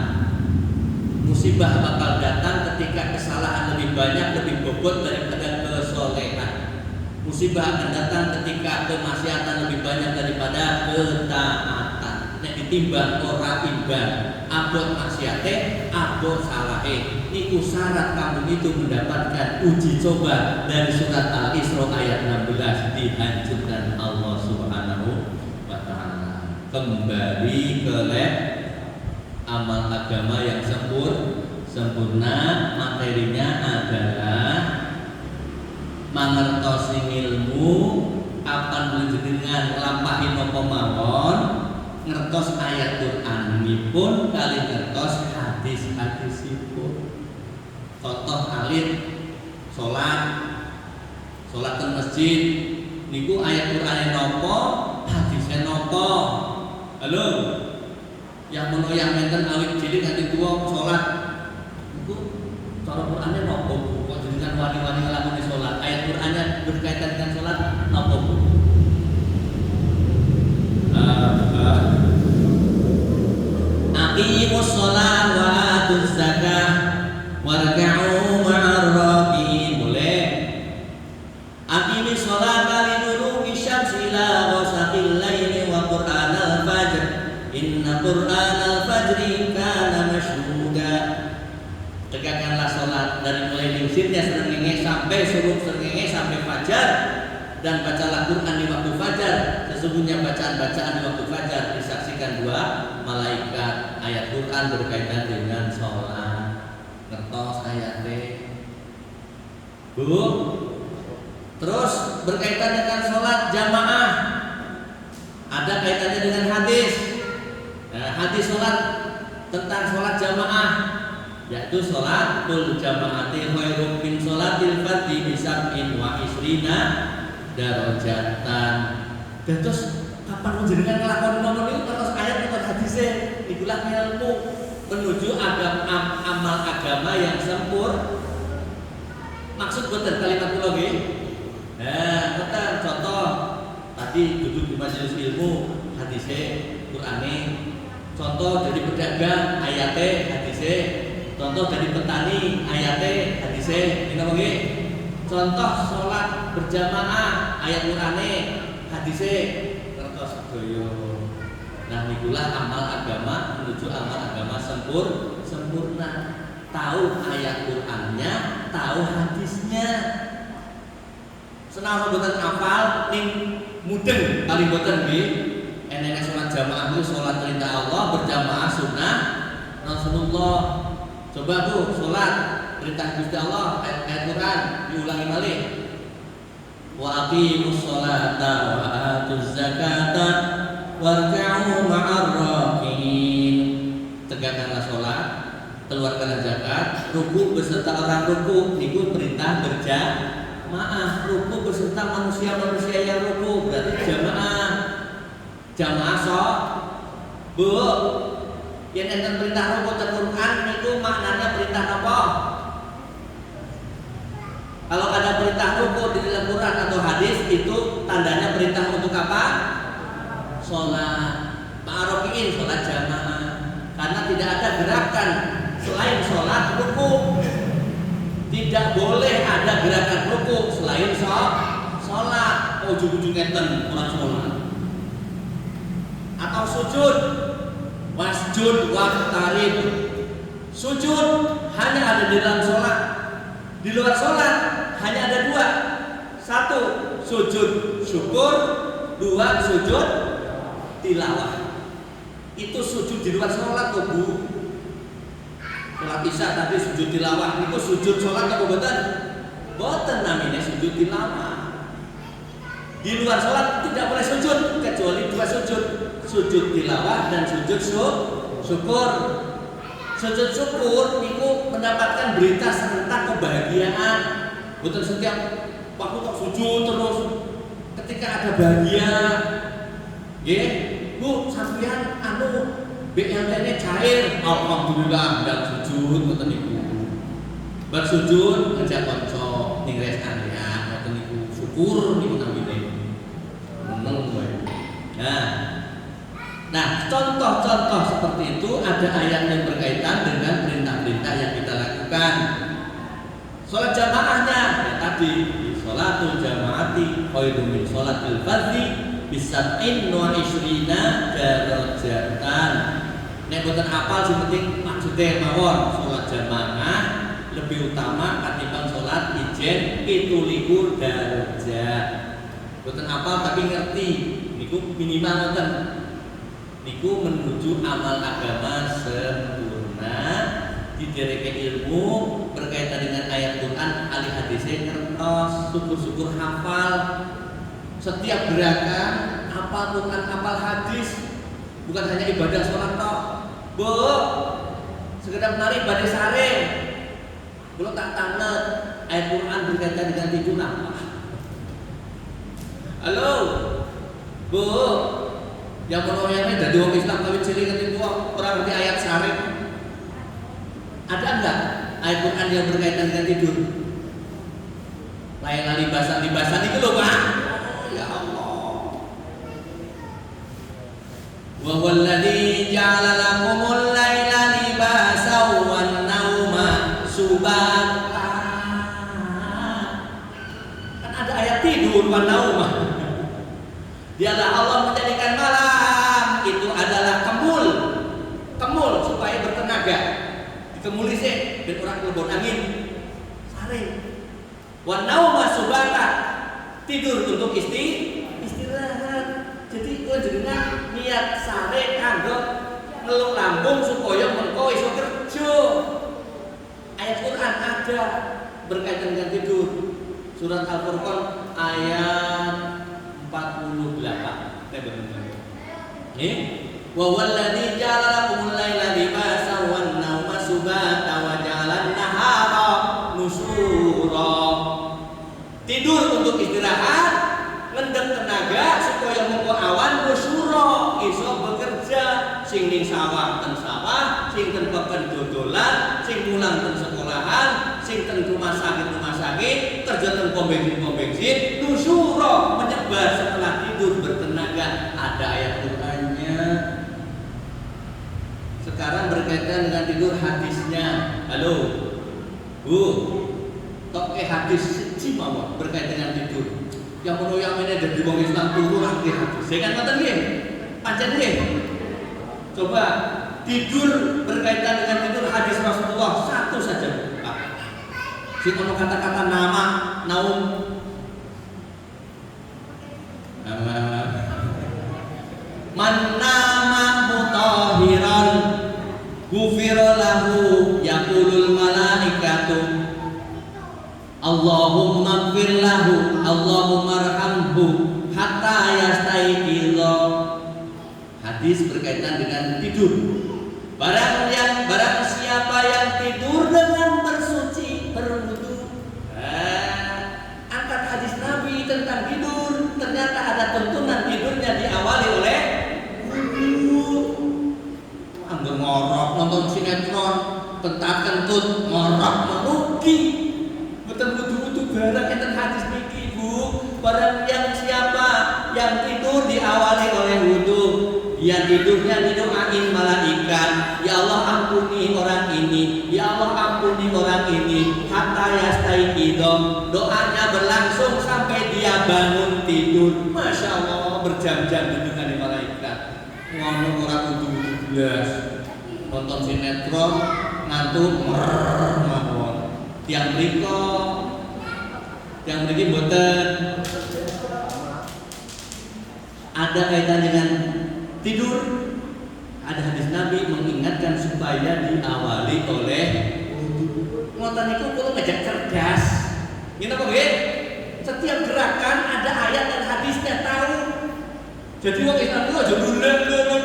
Musibah bakal datang ketika kesalahan lebih banyak, lebih bobot daripada kesolehan. Musibah akan datang ketika kemaksiatan lebih banyak daripada ketaatan. Nek ditimbang ora imbang, abot maksiate, abot salahe. Niku syarat kamu itu mendapatkan uji coba dari surat Al-Isra ayat 16 dihancurkan Allah Subhanahu wa taala. Kembali ke amal agama yang sempurna, materinya adalah mangertosi ilmu kapan panjenengan lampahi napa mawon, ngertos ayat Qur'anipun kali ngertos hadis-hadisipun. Contoh alit salat teng masjid niku ayat Qur'ane napa, hadise napa. Halo. Yang menawa yang menten awit cilik nganti tuwa salat niku cara Qur'ane napa Bu? Kok jenengan wani-wani nglakoni salat? Ayat Qur'annya berkaitan dengan salat napa Bu? Aqimus shalah wa atuz zakah warka'u ma'ar raki'in. Boleh. Aqimis sholata liduluki syamsi ila ghasaqil laili wa qur'anal fajr. Inna qur'anal fajri kana masyhuda. Tegakkanlah salat dari mulai lingsirnya srengenge sampai subuh srengenge sampai fajar, dan bacalah Quran di waktu fajar. Sesungguhnya bacaan-bacaan di waktu fajar disaksikan dua malaikat. Ayat Quran berkaitan dengan salat. Ngertos ayatnya Bu. Terus berkaitan dengan salat jamaah, ada kaitannya dengan hadis. Hadis salat tentang salat jamaah, yaitu salatul jamaati khairum min salatil fardhi bi sab'in wa isrina darajatan. Terus kapan panjenengan nglakoni nomor niku terus ayat atau hadise ikulah ilmu menuju amal agama yang sempurna. Maksud boten kalimat kula nggih. Boten contoh tadi duduk di majelis ilmu hadise Qur'ane. Contoh jadi pedagang ayate hadise Contoh dari petani ayate hadise ini apa nggih? Contoh sholat berjamaah ayat Qur'ane hadise ngertos sedaya. Nah nikulah amal agama menuju amal agama sempurna. Tahu ayat Qur'annya, tahu hadisnya. Senang boten hafal ning mudeng paling boten nggih. Enek sholat jamaah itu sholat perintah Allah berjamaah sunnah Rasulullah. Coba Bu, sholat perintah Gusti Allah ayat Quran diulangi balik. Wa aqimus sholata wa atuz zakata warka'u ma'ar rakiin. Tegakkanlah sholat, keluarkanlah zakat, ruku beserta orang ruku. Niku perintah berjamaah. Ruku beserta manusia-manusia yang ruku berarti jamaah. Jamaah sholat. Bu, yang enten perintah ruku Al-Quran itu maknanya perintah apa? Kalau ada perintah ruku di dalam Quran atau hadis itu tandanya perintah untuk apa? Sholat. Ma'arokiin sholat jamaah. Karena tidak ada gerakan selain sholat ruku. Tidak boleh ada gerakan ruku selain sholat. Oh ujung-ujung enten orang sholat. Atau sujud. Wasjud waqtarib. Sujud hanya ada di dalam sholat. Di luar sholat hanya ada dua. Satu sujud syukur, dua sujud tilawah. Itu sujud di luar sholat tuh Bu. Sholat isya tadi sujud tilawah. Itu sujud sholat apa boten? Boten namanya sujud tilawah. Di luar sholat tidak boleh sujud kecuali dua sujud. Sujud tilawah dan sujud syukur. Sujud syukur niku mendapatkan berita serentak kebahagiaan. Betul setiap waktu kok sujud terus ketika ada bahagia. Nggih, Bu, sampeyan BLT-nya cair. Alhamdulillah dan sujud ngoten niku. Bersujud ngejak kanca ning rest area ngoten niku. Syukur niku namine. Meneng wae. Nah, contoh-contoh seperti itu ada ayat yang berkaitan dengan perintah-perintah yang kita lakukan. Sholat jamaahnya ya tadi sholatul jamaati khairun min sholatil fardhi bisab'in wa ishrina darajatan. Nek boten hafal sing penting maksude mawon sholat jamaah lebih utama ketimbang sholat ijen 17 derajat. Boten hafal tapi ngerti niku minimal ngoten. Niku menuju amal agama sempurna, didereke ilmu berkaitan dengan ayat Quran, ahli hadisnya ngertos, syukur-syukur hafal. Setiap gerakan hafal Quran, hafal hadis, bukan hanya ibadah sholat toh. Bu, sekedar menari ibadah sare. Belum tak tanet ayat Quran berkaitan dengan tidur apa? Halo, Bu. Yang menolongnya dari orang Islam kawin cilik itu orang ngerti ayat syarif. Ada enggak ayat Quran yang berkaitan dengan tidur? Lain libasan itu loh Pak. Ya Allah. Wa huwallazi ja'ala lakumul laila libasan wan nauma subata. Kan ada ayat tidur wan nauma. Dialah Allah menjadikan malam itu adalah kemul supaya bertenaga. Dikemuli sih ben orang kelebon angin. Sare. Wa nauma subata. Tidur untuk istirahat. Jadi kowe jenengan niat sare kanggo ngeluk lambung supaya mengko iso kerja. Ayat Quran ada berkaitan dengan tidur. Surat Al-Furqan ayat 48. Wa huwallazi ja'ala lakumul laila libasan wan nauma subata wa ja'alan nahara nusyura. Tidur untuk istirahat, ngendeg tenaga supaya mengko awan nusyura iso bekerja. Sing ning sawah ten sawah, sing ten peken dodolan, sing mulang ten sekolahan, sing ten rumah sakit, kerja ten pom bensin, nusyura menyebar setelah tidur bertenaga. Ada ayat Qur'annya. Sekarang berkaitan dengan tidur hadisnya. Halo, Bu, toke hadis siji mawon berkaitan dengan tidur. Yang menurut yang ini jadi wong Islam turu lagi hadis. Saya kan ngoten nggih. Pancen nggih. Coba tidur berkaitan dengan tidur hadis Rasulullah satu saja. Si ono kata-kata nama, naum. Man nama mutahiran ghufira lahu yaqulul malaikatu Allahumma ighfir lahu Allahumma arhamhu hatta yastaiqidha. Hadis berkaitan dengan tidur. Barang siapa yang tidur dengan bersuci, berwudu. Angkat hadis Nabi tentang tidur, ternyata ada tuntunan tidurnya diawali oleh wudu. Angger ngorok nonton sinetron, kentat kentut, ngorok merugi. Betul wudu-wudu barang enten hadis niki, Bu. Barang yang siapa yang tidur diawali oleh wudu, dia tidurnya didoain malaikat, ya Allah ampuni orang ini, ya Allah ampuni orang ini, hatta yastaiqidha. Doanya berlangsung sampai dia bangun tidur. Masya Allah, berjam-jam didengar malaikat. Ngomong orang wudu-wudu belas, nonton sinetron, ngantuk, mawon. Tiang mriko, tiang mriki boten ada kaitan dengan tidur. Ada hadis Nabi mengingatkan supaya diawali oleh wudu. Ngoten niku kula ngajak cerdas. Ngene apa nggih? Setiap gerakan ada ayat dan hadisnya tahu. Jadi wong Islam itu aja bulan-bulan.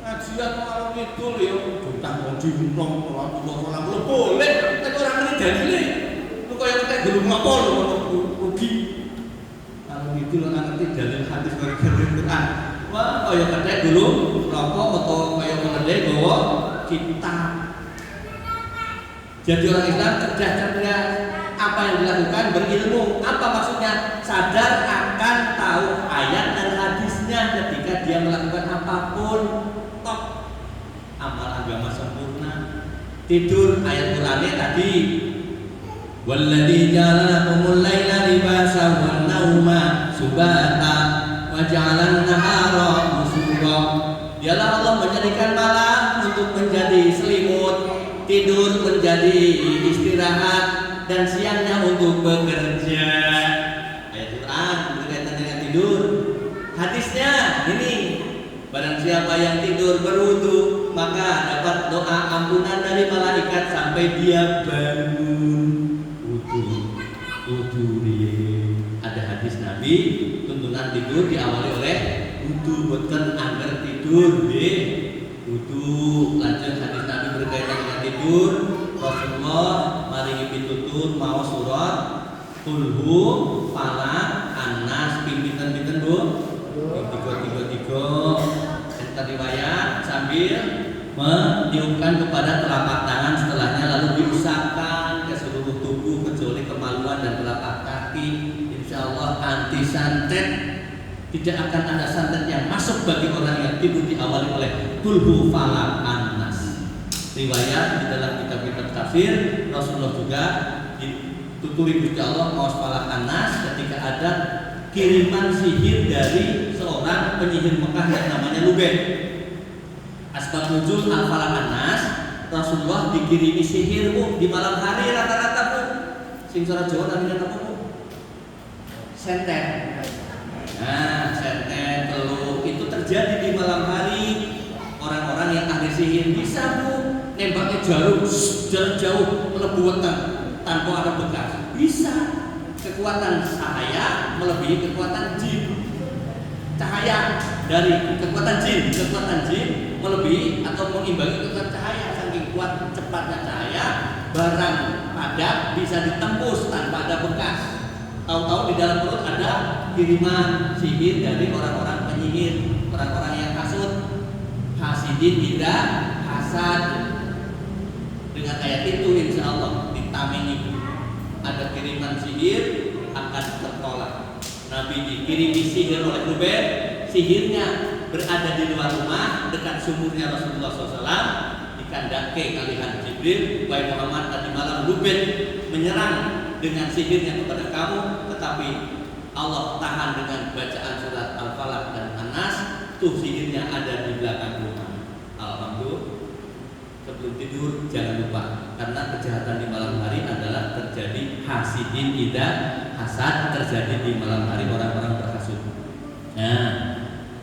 Ngajian malam itu ya utang kunci nong orang boleh. Nek ora ngerti dalile. Lu kaya nek gulung apa lho rugi. Kalau gitu lo ngerti dalil hadis dari Quran. Wah, kaya ketek gulung rokok atau kaya mengendek bawa kitab. Jadi orang Islam cerdas-cerdas. Apa yang dilakukan berilmu. Apa maksudnya? Sadar akan tahu ayat dan hadisnya ketika dia melakukan apapun. Top amal agama sempurna. Tidur ayat Qur'annya tadi. Walladzi ja'alakumul laila libasan wan nauma subata wa ja'alan nahara nusura. Dialah Allah menjadikan malam untuk menjadi selimut, tidur menjadi istirahat, dan siangnya untuk bekerja. Ayat Quran berkaitan dengan tidur. Hadisnya ini, barang siapa yang tidur berwudu maka dapat doa ampunan dari malaikat sampai dia bangun. Wudu ada hadis Nabi tuntunan tidur diawali oleh wudu, boten angger tidur nggih. Wudu. Lanjut hadis Nabi berkaitan dengan tidur. Rasulullah maringi pitutur mau surat Qulhu, Falaq, An-Nas, pinten-pinten Bu? 3 Enten riwayat sambil meniupkan kepada telapak tangan, setelahnya lalu diusapkan ke seluruh tubuh kecuali kemaluan dan telapak kaki. Insya Allah anti santet. Tidak akan ada santet yang masuk bagi orang yang tidur diawali oleh Qulhu, Falaq, An-Nas. Riwayat di dalam kitab-kitab tafsir, Rasulullah juga dituturi Gusti Allah maos Falaq, An-Nas ketika ada kiriman sihir dari seorang penyihir Mekah yang namanya Lubed. Asbab nuzul Al-Falaq, An-Nas, Rasulullah dikirimi sihir Bu di malam hari rata-rata Bu. Sing cara Jawa namanya apa Bu? Senten. Nah, senten telu itu terjadi di malam hari. Orang-orang yang ahli sihir bisa Bu nembaknya jarum jarak jauh melebu weteng tanpa ada bekas. Bisa. Kekuatan cahaya melebihi kekuatan jin. Cahaya dari kekuatan jin melebihi atau mengimbangi kekuatan cahaya. Saking kuat cepatnya cahaya, barang padat bisa ditembus tanpa ada bekas. Tahu-tahu di dalam perut ada kiriman sihir dari orang-orang penyihir, orang-orang yang hasud. Hasidin tidak hasad. Dengan ayat itu insya Allah ditamini ada kiriman sihir akan tertolak. Nabi dikirimi sihir oleh Lubed, sihirnya berada di luar rumah dekat sumurnya Rasulullah SAW, dikandake kalian Jibril, wahai Muhammad, tadi malam Lubet menyerang dengan sihirnya kepada kamu, tetapi Allah tahan dengan bacaan surat Al-Falaq dan An-Nas. Tuh sihirnya ada di belakang rumah. Alhamdulillah. Sebelum tidur jangan lupa, karena kejahatan di malam hari adalah terjadi hasidin ida hasad, terjadi di malam hari orang-orang berhasud. Nah,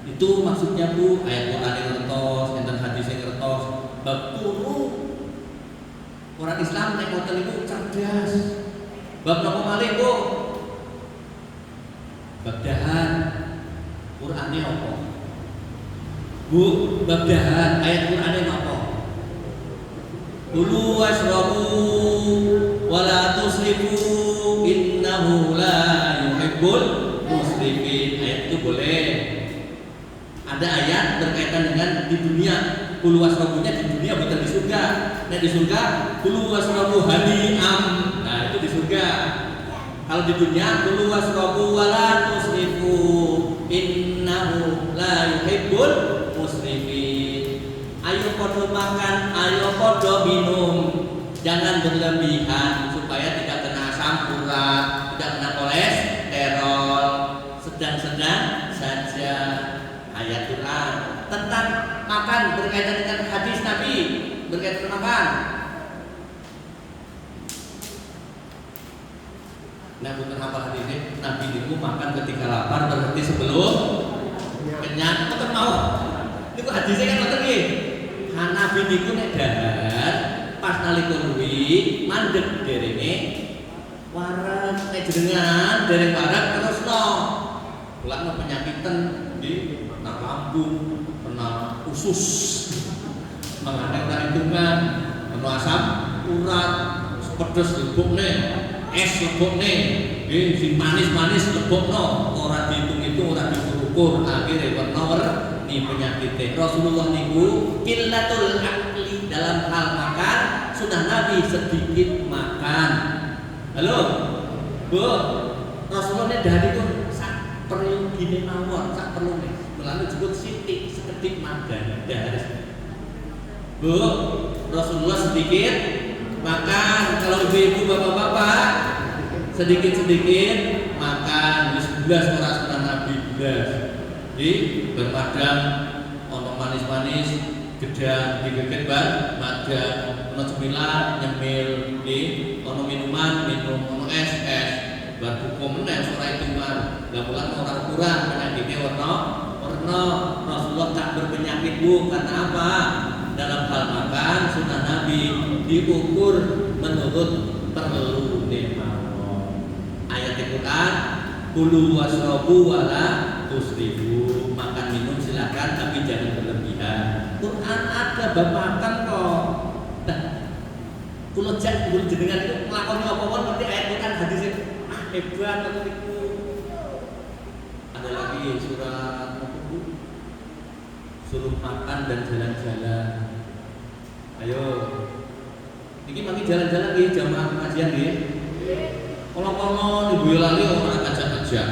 itu maksudnya Bu, ayat Quran yang ngertos, enten hadis yang ngertos, bab turu. Orang Islam nek ngoten niku cerdas. Bab napa malih Bu? Bab dahan. Qur'ane apa? Bu, bab dahan, ayat Qur'ane apa? Kulu washrabu wala tusrifu innahu la yuhibbul musrifin. Ayat itu boleh. Ada ayat berkaitan dengan di dunia. Kulu washrabunya di dunia, bukan di surga. Nah di surga kulu washrabu hani'am. Nah itu di surga. Kalau di dunia kulu washrabu wala tusrifu innahu la yuhibbul musrifin. Ayo podo makan, ayo podo minum, jangan berlebihan supaya tidak kena asam urat, tidak kena kolesterol, sedang-sedang saja. Ayat Quran tentang makan berkaitan dengan hadis Nabi berkaitan dengan makan. Nah, bukan apa hadisnya? Nabi itu makan ketika lapar, berarti sebelum kenyang. Betul mau? Itu hadisnya kan betul nih. Nabi niku nek dahar pas nalika luwi mandeg derenge waras, nek jenengan dereng waras terusno. Kula penyakiten di lambung, kena usus, mengenai hitungan, kena asam urat, pedes lebokne, es lebokne, si manis-manis lebokno, ora dihitung-hitung, ora diukur, akhirnya warna ini penyakitnya. Rasulullah niku qillatul akli, dalam hal makan sudah Nabi sedikit makan. Halo Bu, Rasulullah dari itu sak perlu gini mawon, sak perlu nih lalu disebut sitik seketik makan dari. Bu, Rasulullah sedikit makan. Kalau ibu-ibu bapak-bapak sedikit-sedikit makan. Belas orang sunnah Nabi belas. Di bermadang ono manis-manis, gedang digigit ban, madang, ono cemilan, nyemil, di ono minuman, minum, ono es, bar hukum meneh ora hitungan. Lah bulan orang kurang penyakitnya warna Rasulullah tak berpenyakit Bu, karena apa? Dalam hal makan sunnah Nabi diukur menurut perlu mawon. Ayat Al-Quran kulu washrabu wala tusrifu, makan minum silakan tapi jangan berlebihan. Quran ada bab makan kok. Nah, kula jak jenengan itu nglakoni apa-apa ngerti ayat Quran hadis hebat atau itu. Ada lagi surat suruh makan dan jalan-jalan. Ayo, ini makin jalan-jalan nih jamaah pengajian nih. Kalau ibu Yolali orang ajak-ajak.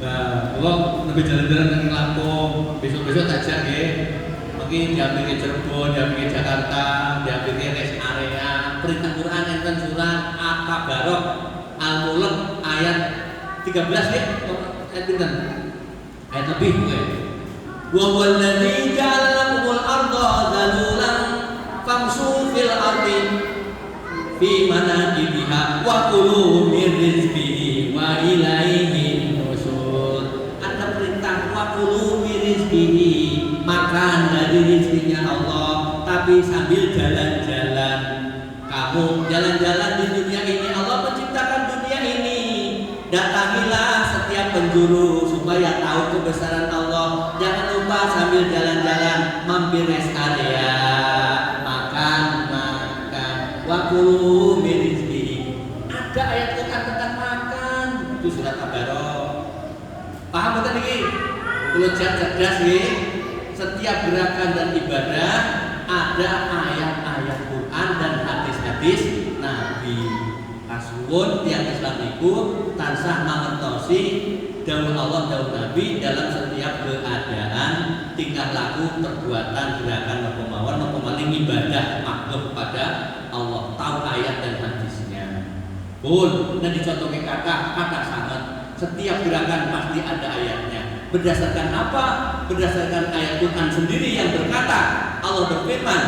Nah, kalau lebih jalan-jalan dengan Lampung, besok-besok ajak ya. Mungkin diambil ke Cirebon, diambil ke Jakarta, diambil ke rest area. Perintah Quran enten surat At-Tabarok Al-Mulk ayat 13 ya. Ayat lebih ya. Wa wallazi ja'ala lakumul arda dhalulan famshu fil ardi fi manakibiha wa kulu min rizqihi wa ilaihi nusyur. Ada perintah wa kulu min rizqihi, makan dari rizkinya Allah, tapi sambil jalan-jalan. Kamu jalan-jalan di dunia ini, Allah menciptakan dunia ini. Datangilah setiap penjuru supaya tahu kebesaran Allah. Jangan lupa sambil jalan-jalan mampir rest area, makan. Wakulu min rizqihi. Ada ayat Quran tentang makan. Itu surat Tabarok. Paham betul ini? Kalau cerdas nih, setiap gerakan dan ibadah ada ayat-ayat Quran dan hadis-hadis Nabi. Kasuwun tiang Islam iku tansah mangertosi dawuh Allah dawuh Nabi dalam setiap keadaan, tingkah laku, perbuatan, gerakan apa mawon apa maling ibadah makhluk kepada Allah, tahu ayat dan hadisnya. Pun dan dicontohkan kata sangat, setiap gerakan pasti ada ayatnya. Berdasarkan apa? Berdasarkan ayat Quran sendiri yang berkata, Allah berfirman,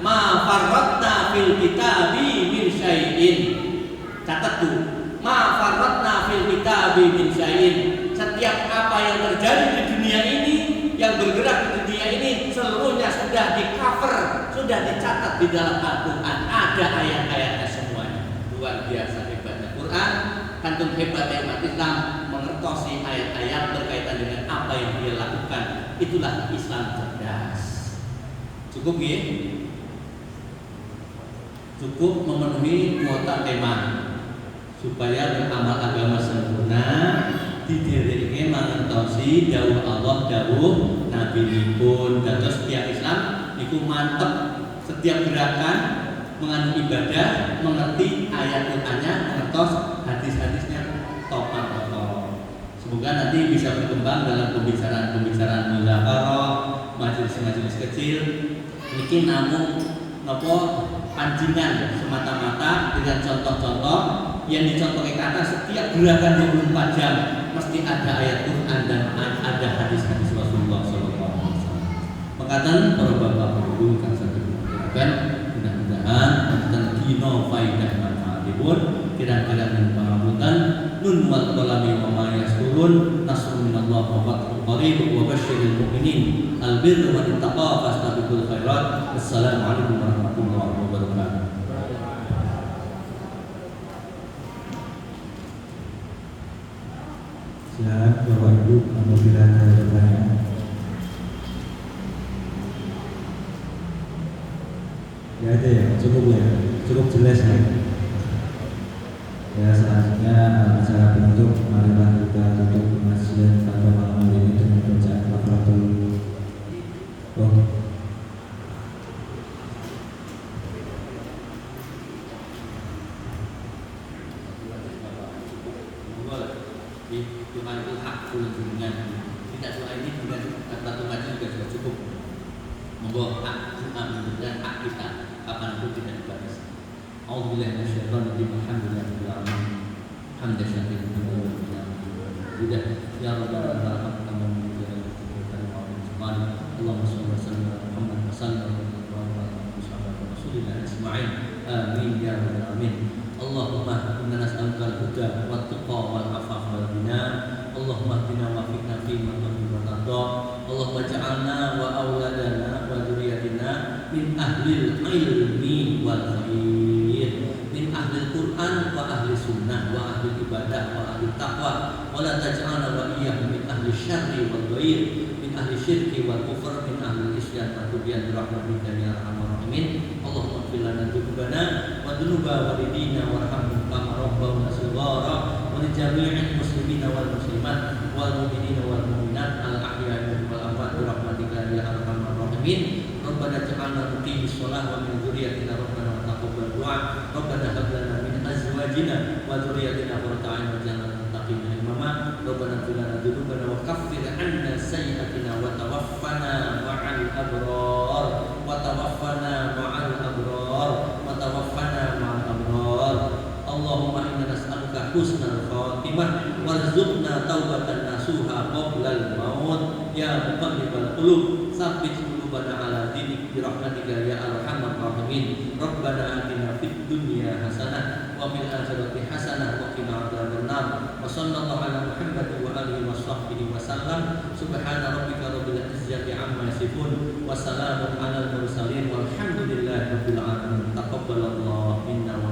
"Ma farratna fil kitabi min syai'in." Catat tuh, "Ma farratna fil kitabi min syai'in." Setiap apa yang terjadi di dunia ini, yang bergerak di dunia ini, seluruhnya sudah di-cover, sudah dicatat di dalam Al-Quran. Ada ayat-ayatnya semuanya. Luar biasa hebatnya Quran. Kantung hebatnya umat Islam mengertosi ayat-ayat berkaitan dengan apa yang dia lakukan. Itulah Islam cerdas. Cukup ya? Cukup memenuhi kuota tema supaya beramal agama sempurna, didirike mangertosi dawuh Allah dawuh Nabi pun. Dados setiap Islam iku mantep, setiap gerakan mengandung ibadah, mengerti ayat Qur'annya, mengertos hadis-hadisnya, topan. Semoga nanti bisa berkembang dalam pembicaraan muzakarah, majelis-majelis kecil. Niki namung nopo pancingan semata-mata dengan contoh-contoh yang dicontohkan kata setiap gerakan 24 jam mesti ada ayat Quran dan ada hadis-hadis Rasulullah SAW. Makatan para bapak ibu kang saged gerakan mudah-mudahan wonten dina faidah manfaatipun kira-kira dan pangapunten nun wal qalami wa ma yasturun nasrun minallah wa fathun qarib wa basyiril mu'minin al birru wa taqwa fastabiqul khairat. Assalamualaikum warahmatullahi wabarakatuh. Silakan Bapak Ibu apabila ada pertanyaan. Ya ada ya, cukup jelas ya. Ya selanjutnya acara penutup, marilah kita tutup pengajian pada malam hari ini dengan bacaan kafaratul. Tuhan itu hak kunjungan. Tidak doa ini juga satu baca juga sudah cukup. Monggo hak Tuhan menunjukkan hak kita kapanpun tidak dibatas. Alhamdulillah masyaallah di alhamdulillah alamin. Hamdan syakirin sudah ya rabbal alamin ya rabbal Allahumma shalli wa sallim ala Muhammad wa sallallahu alaihi wa sallam Ismail amin ya rabbal alamin. Allahumma inna nas'aluka al-huda wa at-tuqa wal afafa wal ghina. Allahumma hdina wa fiqna fi ma tuhibbu wa tarda. Allahumma ja'alna wa auladana wa dzurriyyatina min ahlil ilmi wal khair, min ahlil Qur'an wa ahli sunnah wa ahli ibadah wa ahli taqwa, wa la taj'alna wa iyyahum min ahli syarri wal ghair, min ahli syirki wal kufr, min ahli isyan wa tubyan bi rahmatika ya arhamar rahimin. Allahumma ighfir lana dzunubana wa dzunuba walidina warhamhum kama rabbawna shighara wa li jami'il muslimina wal muslimat wal mu'minina wal mu'minat al ahya'i wal amwat bi rahmatika ya arhamar rahimin. Rabbana ja'alna muqimis shalah wa min dzurriyyatina rabbana wa taqabbal du'a. Rabbana hab lana min azwajina wa dzurriyyatina qurrata a'yun waj'alna lil muttaqina imama. Rabbana ighfir lana dzunubana wa kaffir 'anna sayyi'atina wa tawaffana ma'al abrar wa tawaffana ma'al abrar wa tawaffana ma'al abrar. Allahumma inna nas'aluka husnal khatimah warzuqna taubatan nasuha qabla al-maut ya muqallibal qulub tsabbit qulubana ala dinik bi rahmatika ya arhamar rahimin. Rabbana atina fid dunya hasanah wa fil akhirati hasanah wa qina adzabannar. Wa sallallahu ala Muhammad wa alihi wa sahbihi wa sallam. Subhana rabbika rabbil izzati amma yasifun wa salamun alal mursalin walhamdulillahi rabbil alamin. Taqabbalallahu minna wa